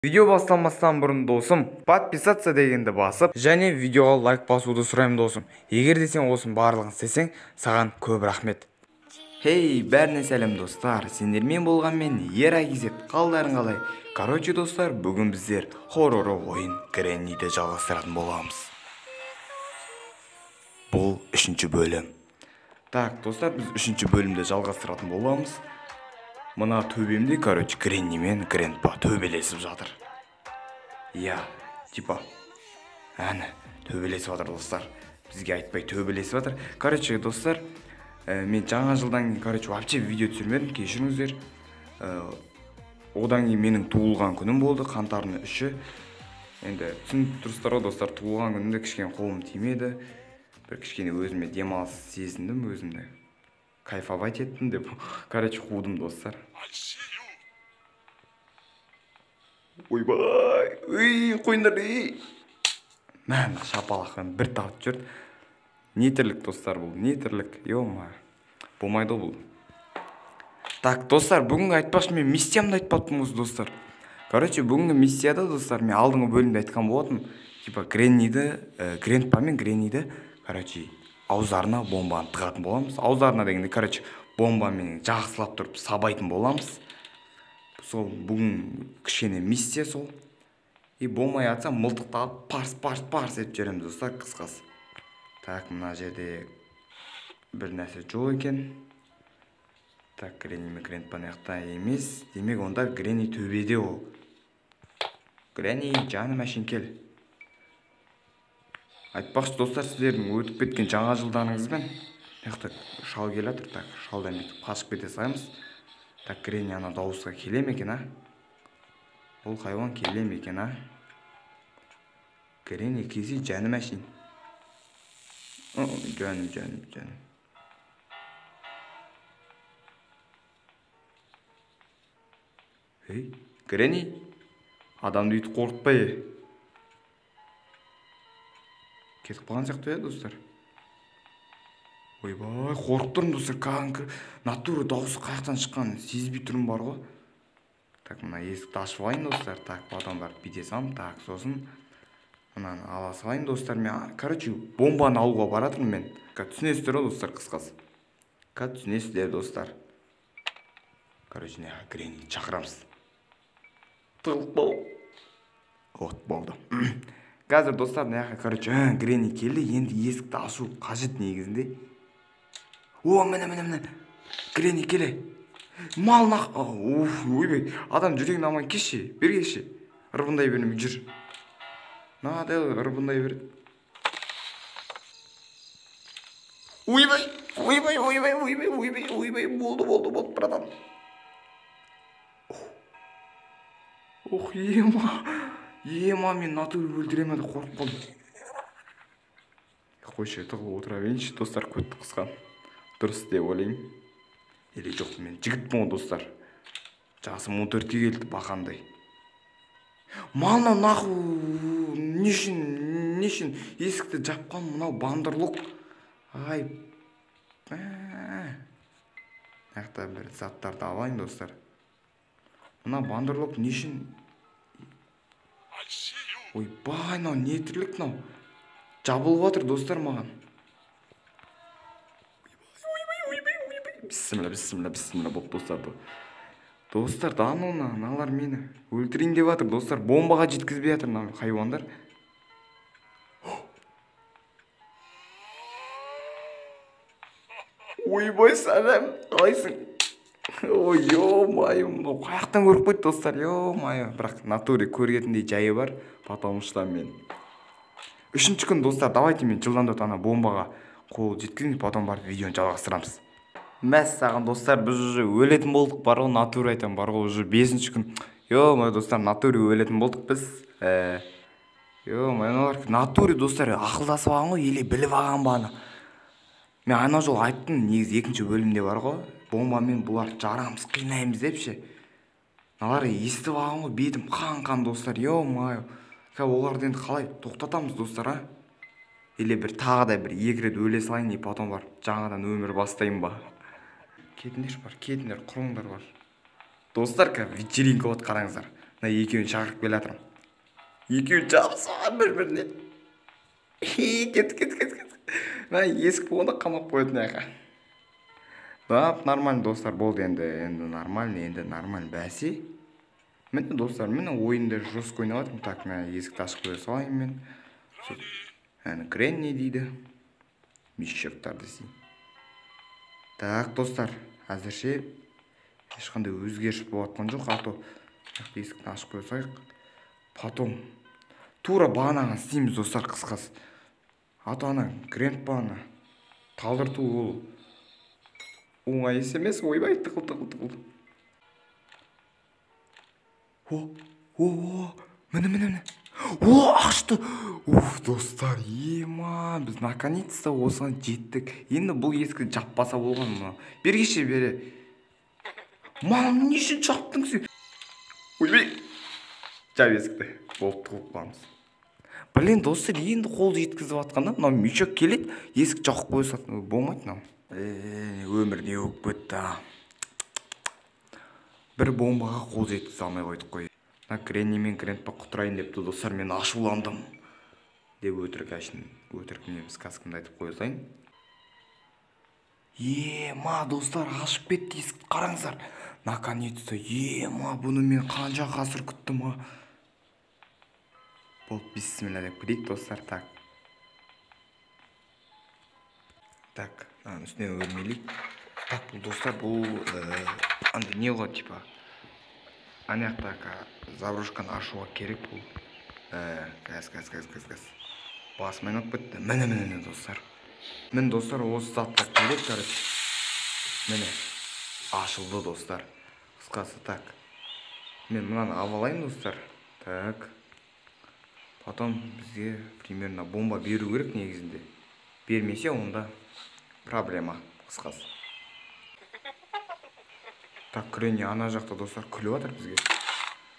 Видео басталмастан бұрын досым, подписаться дегенді басып, және видеоға лайк басуды сұраймын досым. Егер де сен осының барлығын істесең, саған көп рахмет. Хей, бәріне сәлем достар. Сендермен болғанмен ерагизет, қалдарың қалай? Короче достар, бүгін біздер хоррор ойын Гренниді жалғастыратын боламыз. Бұл 3-ші бөлім. Так, достар, біз 3-ші бөлімді жалғастыратын боламыз. Мына төбемде, короче, Гренни мен Гренпа төбелесіп жатыр. Я, типа, әні, төбелесіп жатыр достар. Бізге айтпай төбелесіп жатыр. Короче, достар, мен жаңа жылдан кейін, короче, вообще видео түсірмедім, кешіріңіздер. Одан кейін менің туылған күнім болды, қаңтардың 3-і. Енді түсініп тұрсыздар ғой достар, туылған күнімде кішкене қолым тимеді. Бір кішкене өзіме демалыс сезіндім, өзімді кайфовать еттім деп, короче, қудым достар. Ойбай, қойындар, мән шапалақпен бір тауып жүрді. Не тірлік достар бұл, не тірлік, ё-ма, болмайды бұл. Так, достар, бүгінгі айтпақшы, мен миссиямды айтпаптым осы достар. Короче, бүгінгі миссияда достар, мен алдыңғы бөлімде айтқан болатым, типа Гренпа мен Гренниді, короче, ауздарына бомбаны тығатын боламыз. Ауздарына дегенде, короче, бомбамен жақсылап тұрып сабайтын боламыз. Сол бүгін кішкене миссия сол. И болмай атсам мылтықтап парс етіп жүреміз достар, қысқасы. Так, мына жерде бір нәрсе жоқ екен. Так, Гренни мен Гренпа яқта емес. Демек, онда Гренни төбеде ол. Гренни, жаным әшін кел. Айтпақшы достар, сіздердің өтіп кеткен жаңа жылдарыңызбен. Яқта шал келе жатыр. Так, шалдан бетіп қашып кете саламыз. Так, Гренни ана дауысқа келе ме екен, а? Ол хайуан келе ме екен, а? Гренни келсе жаным әшейін. Жаным. Ей, Гренни, адамды үйтіп қорқытпай. Кетіп қалған сияқты достар. Ойбай, қорқып тұрмын достар, кәдімгі натура дауысы қаяқтан шыққанын сезбей тұрмын бар ғой. Так, мына есікті ашып алайын достар. Так, потом барып бүйте салам. Так, сосын мынаны ала салайын достар. Мен, короче, бомбаны алуға баратырмын мен. Түсінесіздер ғой достар, қысқасы. Түсінесіздер достар. Короче, Гренни шақырамыз. Тығылып бол. От болды. Қазір достар, короче, Гренни келді, енді есікті ашу қажет негізінде. О, міне, Гренни келе. Малнақ, ойбай, адам жүрегін аман кеші, бергеші. Ырбындай берім жүр. Дәл ырбындай береді. Ойбай, болды, братан. Ох, ема, мен натуры өлтіремеді, қорқып қалдым. Қойшы, тығылып отыра берейінші, достар, көтті қысқан. Дұрыс деп ойлаймын. Еле жоқ, мен жігітпін ғой достар. Жасым 14-ке келді, бақандай. Малына нақу, нешін есікті жапқан мынау бандырлық. Ай, яқта бір заттарды алайын достар. Мына бандырлық нешін. Ойбай, не тірлік нау. Жабылып атыр достар маған. Бисмилла болып достар. Достар, налар мені өлтірейін деп атыр достар. Бомбаға жеткізбей атыр хайуандар. Ойбай, сәлем, қалайсың? Ой, ё-майым, қаяқтан көріп қойды достар, ё-майым. Бірақ натуре көргетіндей жайы бар, потому что мен. 3-ші күн достар, давайте мен жылдамдап ана бомбаға қол жеткізейін, потом барып видеоны жалғастырамыз. Мәссаған достар, біз уже өлетін болдық бар ғой, натуре айтам бар ғой, уже 5-ші күн. Ё-май достар, натуре өлетін болдық біз. Ё-май, натуре достар, ақылдасып алған ғой, еле біліп алған баны. Мен ана жол айттым, негіз 2-ші бөлімде бар ғой, бомбамен бұлар жарамыз, қинаймыз депші. Налар естіп алған ғой, бетім қан достар, ё-май. Оларды енді қалай тоқтатамыз достар, а? Еле бір тағыда бір 2 рет өле салайын, потом бар, жаңадан өмір бастайын ба? Кетіндер, құрыңдар бар. Достар, вечеринка от қараңыздар. мына екеуін шақырып келе жатырмын. Екеуі жабысқан бір-біріне. Кет. Мына есік болғанда қамап қоятын яқа. Нормально достар болды енді нормально бәсе. Міне достар, міне ойында жорстко ойнап жатырмын. Так, мына есікті ашып қоя салайын мен. Крен не дейді? Мешектарды сей. Так, достар, әзірше ешқандай өзгеріс болып жатқан жоқ. Ато есікті ашып қоя салайық. Потом тура бағанағы істейміз достар, қысқасы. Ато ана крен бағана талдырту ол оңай іс емес, ойбай, тықыл. Міне. Ашты. Достар, ема, біз наконец-то осыған жеттік. Енді бұл есікті жаппаса болған мұна. Бергеше бере. Мам, не үшін жаптың сен? Ойбай. Жап есікті. Болып тұғып қоямыз. Блин, достар, енді қол жеткізіп атқанда, мынау мешок келеді, есік жауып қойсатын. Болмайды мынау. Өмір не болып кетті. Бір бомбаға қол жеткізе алмай қойдық қой. Кренни мен крентпа құтырайын депті достар, мен ашуландым. Деп өтірік неміз каскымды айтып қоя салайын. Ема, достар, ашып кетті есікті, қараңыздар. Наконец-то, ема, бұны мен қанша ғасыр күттім. Болды, бисмилля деп кірейік достар. Так, үстіне өрмелейік. Так, бұл достар, бұл андай не ғой, типа анаяқта заброшканы ашуға керек бұл. Газ. Басым айнап кетті. Міне достар. Міне достар, осы затта керек, короче. Міне ашылды достар. Қысқасы, так. Мен мынаны алайын достар. Так. Потом бізге примерно бомба беру керек негізінде. Бермесе онда проблема, қысқасы. Так, Кренни ана жақта достар күліп жатыр бізге.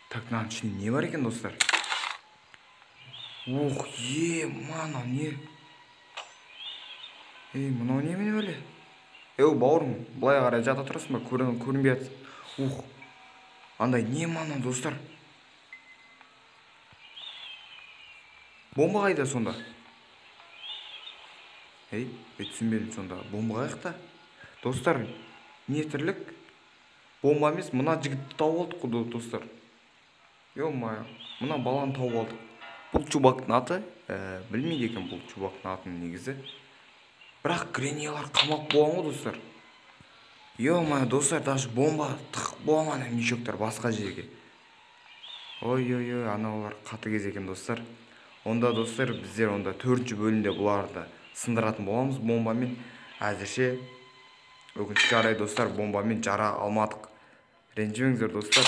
Так, мынаның ішінде не бар екен достар? Мана не? Мынау немене бәле? Бауырым, былай қарай жата тұрасың ба? Көрінбей жатсың. Андай не мана достар? Бомба қайда сонда? Түсінбедім сонда. Бомба қайықта? Достар, не тірлік? Бомба емес, мына жігітті тауып алдық қой достар. Мына баланы тауып алдық. Бұл чубактың аты, білмейді екен бұл чубактың атын негізі. Бірақ Кренниялар қамап болған ғой достар. Достар, даже бомба тық болған мешоктар басқа жерге. Аналар қатыгез екен достар. Онда достар, біздер онда 4-ші бөлімде бұларды сындыратын боламыз бомбамен. Әзірше өкінішке қарай достар, бомбамен жара алмадық. Ренжімеңіздер достар.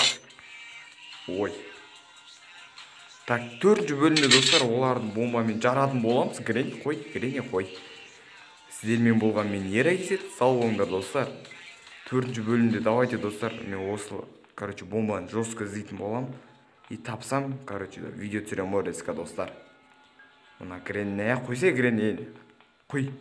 Так, 4-ші бөлімде достар, олардың бомбамен жаратын боламыз. Кренни қой. Сіздермен болған мен ер әкесет, сау болыңдар достар. 4-ші бөлімде давайте достар, мен осы, бомбаны жорстко іздейтін болам. И тапсам, видео түсірем оресқа достар. Мына Кренни, қойсай Кренни, қой.